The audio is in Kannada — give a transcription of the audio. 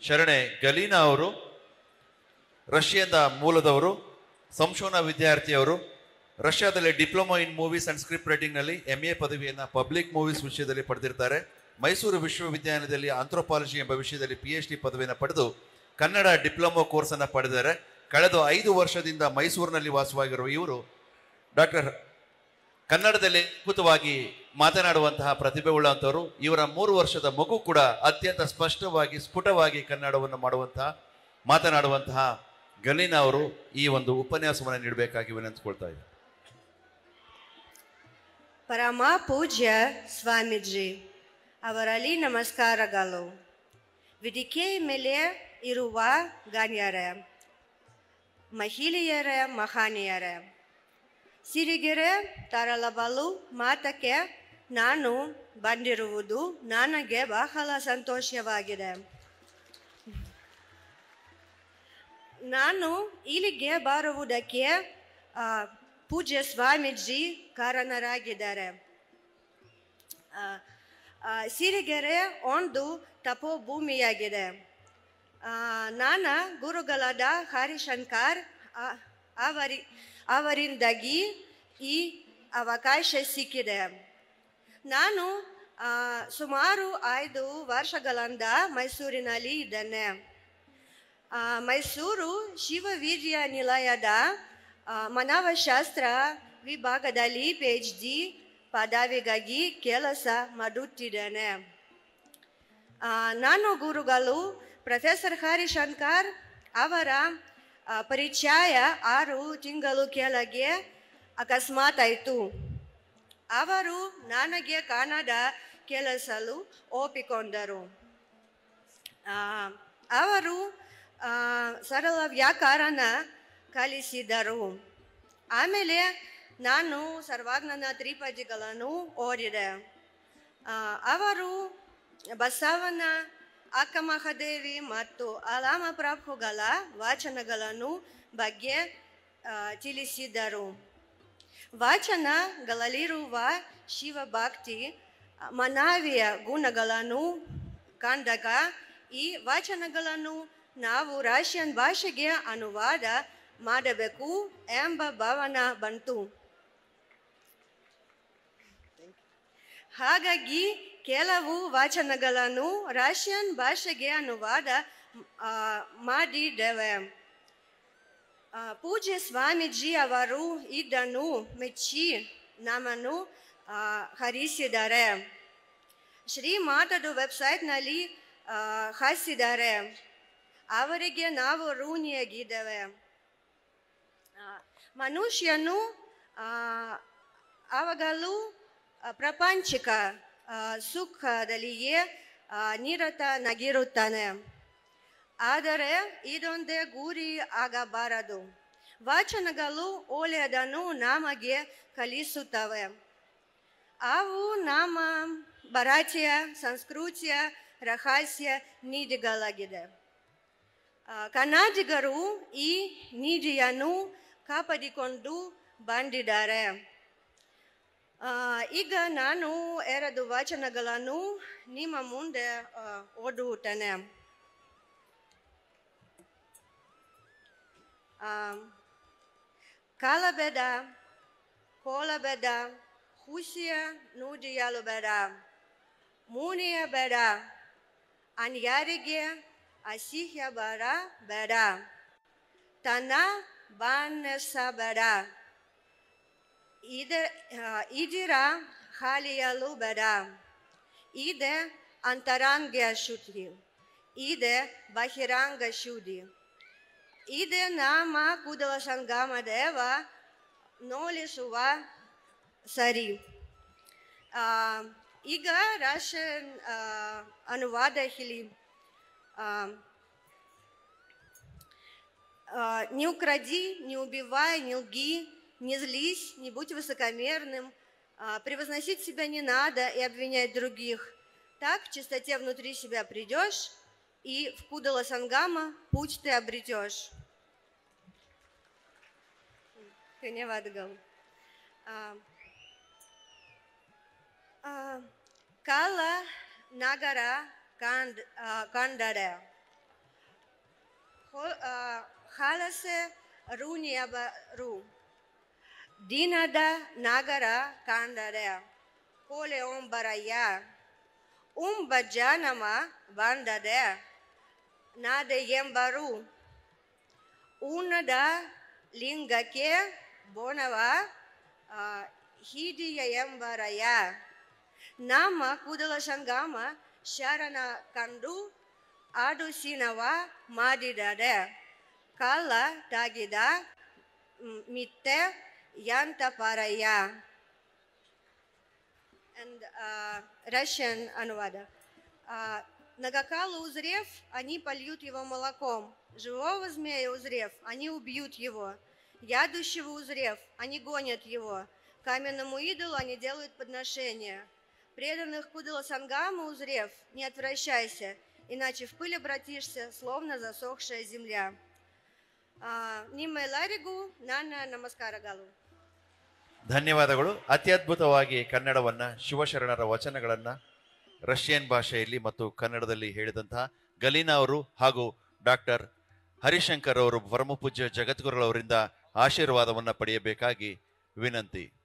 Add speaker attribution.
Speaker 1: ಶರಣೆ ಗಲೀನಾ ಅವರು ರಷ್ಯಾದ ಮೂಲದವರು, ಸಂಶೋಧನಾ ವಿದ್ಯಾರ್ಥಿಯವರು. ರಷ್ಯಾದಲ್ಲಿ diploma in movies and script writing ನಲ್ಲಿ MA ಪದವಿಯನ್ನು ಪಬ್ಲಿಕ್ ಮೂವೀಸ್ ವಿಷಯದಲ್ಲಿ ಪಡೆದಿರ್ತಾರೆ. ಮೈಸೂರು ವಿಶ್ವವಿದ್ಯಾಲಯದಲ್ಲಿ ಆಂಥ್ರೋಪಾಲಜಿ ಎಂಬ ವಿಷಯದಲ್ಲಿ PhD ಪದವಿಯನ್ನು ಪಡೆದು ಕನ್ನಡ ಡಿಪ್ಲೊಮಾ ಕೋರ್ಸ್ ಅನ್ನು ಪಡೆದಿದ್ದಾರೆ. ಕಳೆದ 5 ವರ್ಷದಿಂದ ಮೈಸೂರಿನಲ್ಲಿ ವಾಸವಾಗಿರುವ ಇವರು ಕನ್ನಡದಲ್ಲಿ ಅದ್ಭುತವಾಗಿ ಮಾತನಾಡುವಂತಹ ಪ್ರತಿಭೆ ಉಳ್ಳಂಥವರು. ಇವರ 3 ವರ್ಷದ ಮಗು ಕೂಡ ಅತ್ಯಂತ ಸ್ಪಷ್ಟವಾಗಿ ಸ್ಫುಟವಾಗಿ ಕನ್ನಡವನ್ನು ಮಾತನಾಡುವಂತಹ ಗಲೀನಾ ಅವರು ಈ ಒಂದು ಉಪನ್ಯಾಸವನ್ನು ನೀಡಬೇಕಾಗಿ ವಿನಂತಿಸ್ಕೊಳ್ತಾ ಇದ್ದಾರೆ.
Speaker 2: ಪರಮ ಪೂಜ್ಯ ಸ್ವಾಮೀಜಿ ಅವರಲ್ಲಿ ನಮಸ್ಕಾರಗಳು. ವೇದಿಕೆ ಮೇಲೆ ಇರುವ ಗಣ್ಯರೇ, ಮಹಿಳೆಯರ, ಮಹನೀಯರ, ಸಿರಿಗೆರೆ ತರಳಬಲು ಮಾತಕ್ಕೆ ನಾನು ಬಂದಿರುವುದು ನನಗೆ ಬಹಳ ಸಂತೋಷವಾಗಿದೆ. ನಾನು ಇಲ್ಲಿಗೆ ಬರುವುದಕ್ಕೆ ಪೂಜ್ಯ ಸ್ವಾಮೀಜಿ ಕಾರಣರಾಗಿದ್ದಾರೆ. ಸಿರಿಗೆರೆ ಒಂದು ತಪೋಭೂಮಿಯಾಗಿದೆ. ನನ್ನ ಗುರುಗಳಾದ ಹರಿಶಂಕರ್ ಅವರಿಂದಾಗಿ ಈ ಅವಕಾಶ ಸಿಕ್ಕಿದೆ. ನಾನು ಸುಮಾರು 5 ವರ್ಷಗಳಿಂದ ಮೈಸೂರಿನಲ್ಲಿ ಇದ್ದೇನೆ. ಮೈಸೂರು ಶಿವವಿದ್ಯಾನಿಲಯದ ಮಾನವಶಾಸ್ತ್ರ ವಿಭಾಗದಲ್ಲಿ PhD ಪದವಿಗಾಗಿ ಕೆಲಸ ಮಾಡುತ್ತಿದ್ದೇನೆ. ನಾನು ಗುರುಗಳು ಪ್ರೊಫೆಸರ್ ಹರಿಶಂಕರ್ ಅವರ ಪರಿಚಯ 6 ತಿಂಗಳು ಕೆಳಗೆ ಅಕಸ್ಮಾತ್ ಆಯಿತು. ಅವರು ನನಗೆ ಕನ್ನಡ ಕೆಲಸಲು ಒಪ್ಪಿಕೊಂಡರು. ಅವರು ಸರಳ ವ್ಯಾಕರಣ ಕಲಿಸಿದರು. ಆಮೇಲೆ ನಾನು ಸರ್ವಜ್ಞನ ತ್ರಿಪದಿಗಳನ್ನು ಓದಿದೆ. ಅವರು ಬಸವನ, ಅಕ್ಕ ಮಹಾದೇವಿ ಮತ್ತು ಅಲಾಮ ಪ್ರಭುಗಳ ವಚನಗಳನ್ನು ಬಗ್ಗೆ ತಿಳಿಸಿದರು. ವಚನಗಳಲ್ಲಿರುವ ಶಿವಭಕ್ತಿ, ಮಾನವೀಯ ಗುಣಗಳನ್ನು ಕಂಡಾಗ ಈ ವಚನಗಳನ್ನು ನಾವು ರಷ್ಯನ್ ಭಾಷೆಗೆ ಅನುವಾದ ಮಾಡಬೇಕು ಎಂಬ ಭಾವನೆ ಬಂತು. ಹಾಗಾಗಿ ಕೆಲವು ವಚನಗಳನ್ನು ರಷ್ಯನ್ ಭಾಷೆಗೆ ಅನುವಾದ ಮಾಡಿದ್ದೇವೆ. ಪೂಜ್ಯ ಸ್ವಾಮೀಜಿ ಅವರು ಇದನ್ನು ಮೆಚ್ಚಿ ನಮ್ಮನ್ನು ಹರಿಸಿದ್ದಾರೆ. ಶ್ರೀಮಠದ ವೆಬ್ಸೈಟ್ನಲ್ಲಿ ಹಾಕಿದ್ದಾರೆ. ಅವರಿಗೆ ನಾವು ಋಣಿಯಾಗಿದ್ದೇವೆ. ಮನುಷ್ಯನು ಅವಾಗಲೂ ಪ್ರಾಪಂಚಿಕ ಸುಖದಲ್ಲಿಯೇ ನಿರತನಾಗಿರುತ್ತಾನೆ. ಆದರೆ ಇದೊಂದೇ ಗುರಿ ಆಗಬಾರದು. ವಚನಗಳು ಒಳ್ಳೆಯದನ್ನು ನಮಗೆ ಕಲಿಸುತ್ತವೆ. ಅವು ನಮ್ಮ ಭಾರತೀಯ ಸಂಸ್ಕೃತಿಯ ರಹಸ್ಯ ನಿಧಿಗಳಾಗಿದೆ. ಕನ್ನಡಿಗರು ಈ ನಿಧಿಯನ್ನು ಕಾಪಾಡಿಕೊಂಡು ಬಂದಿದ್ದಾರೆ. ಈಗ ನಾನು 2 ವಚನಗಳನ್ನು ನಿಮ್ಮ ಮುಂದೆ ಓದುತ್ತೇನೆ. ಕಾಲಬೇಡ, ಕೋಲಬೇಡ, ಹುಸಿಯ ನುಡಿಯಲು ಬೇಡ, ಮುನಿಯಬೇಡ, ಅನ್ಯಾರಿಗೆ ಅಸಹ್ಯ ಬರಬೇಡ, ತನ್ನ ಬಣ್ಣಿಸಬೇಡ, ಇದರ ಹಾಲಿಯಲು ಬೇಡ. ಇದೆ ಅಂತರಂಗ ಶುದ್ಧಿ, ಇದೆ ಬಹಿರಂಗ ಶುದ್ಧಿ. ಇದೆ ನಮ್ಮ ಕೂದಲ ಸಂಗಮ ದೇವ ನೋಲಿಸುವ ಸರಿ. ಈಗ ರಷ್ಯನ್ ಅನುವಾದ ಹೇಳಿ. Не укради, не убивай, не лги, не злись, не будь высокомерным, превозносить себя не надо и обвинять других. Так в чистоте внутри себя придешь, и в Кудала Сангама путь ты обретешь. Кала Нагара Кандаре. Халасе руниаба ру. Динада нагара кандаре. Поле омбарая. Умбаджанама вандаде. Наде ембару. Унада лингаке бонава хидия ембарая. Nama kudala sangama sharana kandu adu sinawa madidade. Kala tagida mitte yanta paraya. And Russian анувада. Нагакала узрев, они польют его молоком. Живого змея узрев, они убьют его. Ядущего узрев, они гонят его. Каменному идолу они делают подношения. Преданных Кудала Сангама узрев, не отвращайся, иначе в пыль обратишься, словно засохшая земля. ನಿಮ್ಮ ಎಲ್ಲರಿಗೂ ನನ್ನ ನಮಸ್ಕಾರಗಳು.
Speaker 1: ಧನ್ಯವಾದಗಳು. ಅತ್ಯದ್ಭುತವಾಗಿ ಕನ್ನಡವನ್ನ ಶಿವಶರಣರ ವಚನಗಳನ್ನ ರಷ್ಯನ್ ಭಾಷೆಯಲ್ಲಿ ಮತ್ತು ಕನ್ನಡದಲ್ಲಿ ಹೇಳಿದಂತಹ ಗಲೀನಾ ಅವರು ಹಾಗೂ ಡಾಕ್ಟರ್ ಹರಿಶಂಕರ್ ಅವರು ಪರಮಪೂಜ್ಯ ಜಗದ್ಗುರುಗಳವರಿಂದ ಆಶೀರ್ವಾದವನ್ನ ಪಡೆಯಬೇಕಾಗಿ ವಿನಂತಿ.